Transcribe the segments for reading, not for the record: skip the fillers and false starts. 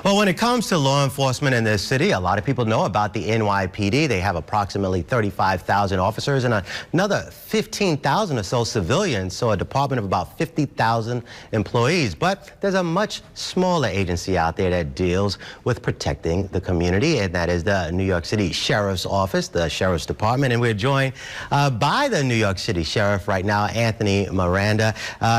Well, when it comes to law enforcement in this city, a lot of people know about the NYPD. They have approximately 35,000 officers and another 15,000 or so civilians, so a department of about 50,000 employees. But there's a much smaller agency out there that deals with protecting the community, and that is the New York City Sheriff's Office, the Sheriff's Department. And we're joined by the New York City Sheriff right now, Anthony Miranda.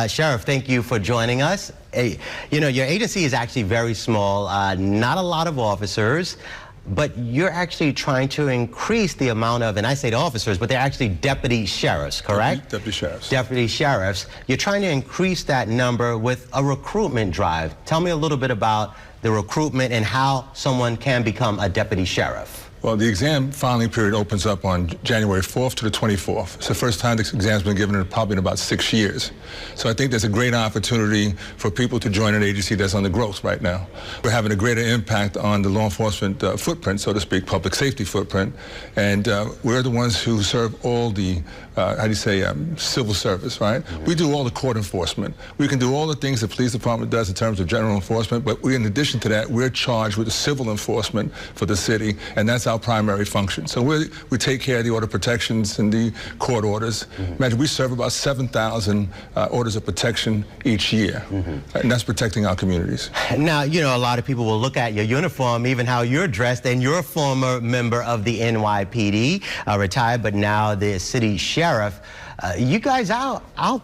Sheriff, thank you for joining us. You know, your agency is actually very small, not a lot of officers, but you're actually trying to increase the amount of, and I say the officers, but they're actually deputy sheriffs, correct? Deputy sheriffs. Deputy sheriffs. You're trying to increase that number with a recruitment drive. Tell me a little bit about the recruitment and how someone can become a deputy sheriff. Well, the exam filing period opens up on January 4th to the 24th. It's the first time this exam's been given in probably in about 6 years. So I think there's a great opportunity for people to join an agency that's on the growth right now. We're having a greater impact on the law enforcement footprint, so to speak, public safety footprint. And we're the ones who serve all the, civil service, right? Mm-hmm. We do all the court enforcement. We can do all the things the police department does in terms of general enforcement, but in addition to that, we're charged with the civil enforcement for the city, and that's our primary function. So we take care of the order protections and the court orders. Mm-hmm. Imagine we serve about 7,000 orders of protection each year, mm-hmm. and that's protecting our communities. Now, you know, a lot of people will look at your uniform, even how you're dressed, and you're a former member of the NYPD, retired, but now the city sheriff. You guys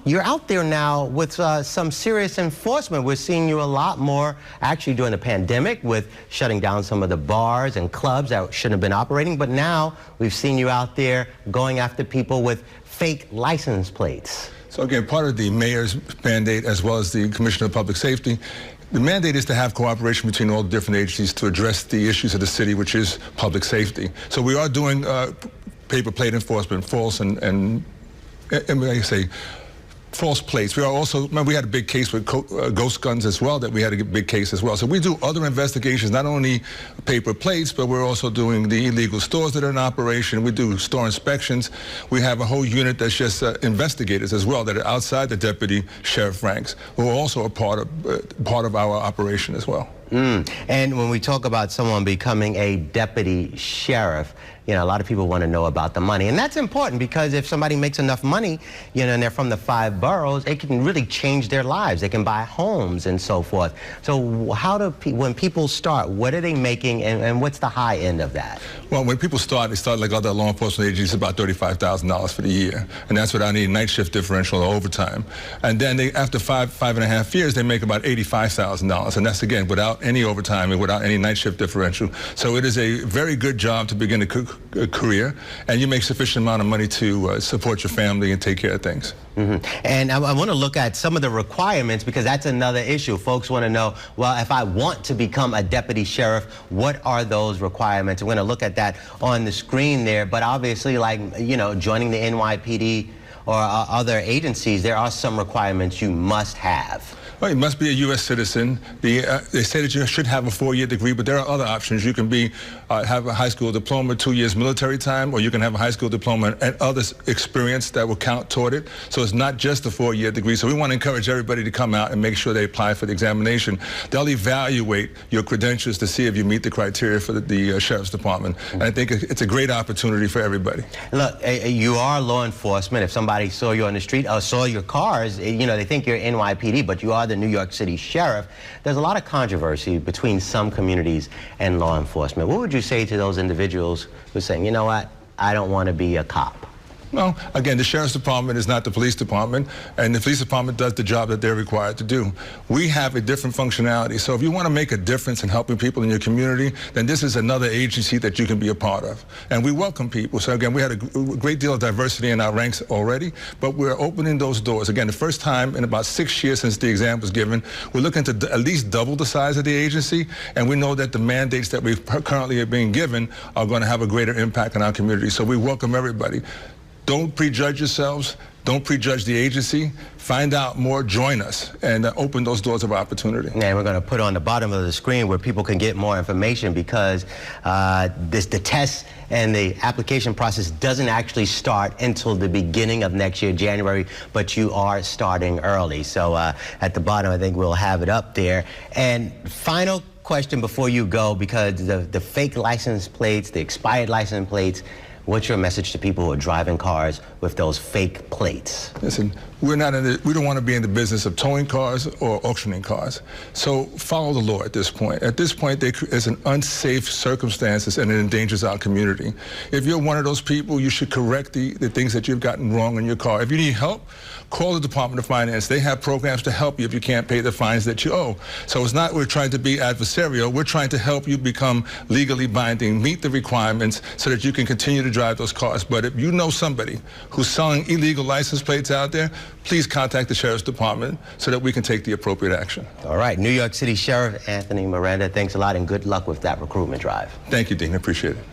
you're out there now with some serious enforcement. We're seeing you a lot more actually during the pandemic with shutting down some of the bars and clubs that shouldn't have been operating. But now we've seen you out there going after people with fake license plates. So again, part of the mayor's mandate as well as the Commissioner of Public Safety, the mandate is to have cooperation between all the different agencies to address the issues of the city, which is public safety. So we are doing paper plate enforcement, false and false plates. We are also, remember, we had a big case with ghost guns as well, that we had a big case as well. So we do other investigations, not only paper plates, but we're also doing the illegal stores that are in operation. We do store inspections. We have a whole unit that's just investigators as well that are outside the deputy sheriff ranks, who are also a part of our operation as well. And when we talk about someone becoming a deputy sheriff, you know, a lot of people want to know about the money. And that's important because if somebody makes enough money, you know, and they're from the 5 boroughs, it can really change their lives. They can buy homes and so forth. So how do when people start, what are they making and what's the high end of that? Well, when people start, they start like other law enforcement agencies, about $35,000 for the year. And that's without any night shift differential or overtime. And then they, after five and a half years, they make about $85,000. And that's, again, without any overtime and without any night shift differential. So it is a very good job to begin a career, and you make sufficient amount of money to support your family and take care of things. Mm-hmm. And I want to look at some of the requirements because that's another issue. Folks want to know, well, if I want to become a deputy sheriff, what are those requirements? I'm going to look at that on the screen there, but obviously, like, you know, joining the NYPD or other agencies, there are some requirements you must have. Well, you must be a U.S. citizen. They say that you should have a 4-year degree, but there are other options. You can be have a high school diploma, 2 years military time, or you can have a high school diploma and other experience that will count toward it. So it's not just a 4-year degree. So we want to encourage everybody to come out and make sure they apply for the examination. They'll evaluate your credentials to see if you meet the criteria for the Sheriff's Department. And I think it's a great opportunity for everybody. Look, you are law enforcement. If somebody saw you on the street or saw your cars, you know, they think you're NYPD, but you are the New York City Sheriff. There's a lot of controversy between some communities and law enforcement. What would you say to those individuals who are saying, you know what, I don't want to be a cop? Well, again, the Sheriff's Department is not the police department, and the police department does the job that they're required to do. We have a different functionality. So if you want to make a difference in helping people in your community, then this is another agency that you can be a part of. And we welcome people. So again, we had a great deal of diversity in our ranks already, but we're opening those doors. Again, the first time in about 6 years since the exam was given, we're looking to at least double the size of the agency, and we know that the mandates that we currently are being given are going to have a greater impact on our community. So we welcome everybody. Don't prejudge yourselves. Don't prejudge the agency. Find out more, join us, and open those doors of opportunity. And we're going to put on the bottom of the screen where people can get more information because the test and the application process doesn't actually start until the beginning of next year, January, but you are starting early. So at the bottom, I think we'll have it up there. And final question before you go, because the fake license plates, the expired license plates, what's your message to people who are driving cars with those fake plates? Listen, we don't want to be in the business of towing cars or auctioning cars. So follow the law at this point. At this point, there's an unsafe circumstances and it endangers our community. If you're one of those people, you should correct the things that you've gotten wrong in your car. If you need help, call the Department of Finance. They have programs to help you if you can't pay the fines that you owe. So it's not we're trying to be adversarial. We're trying to help you become legally binding, meet the requirements so that you can continue to drive those cars. But if you know somebody who's selling illegal license plates out there, please contact the Sheriff's Department so that we can take the appropriate action. All right, New York City Sheriff Anthony Miranda, thanks a lot and good luck with that recruitment drive. Thank you, Dean. I appreciate it.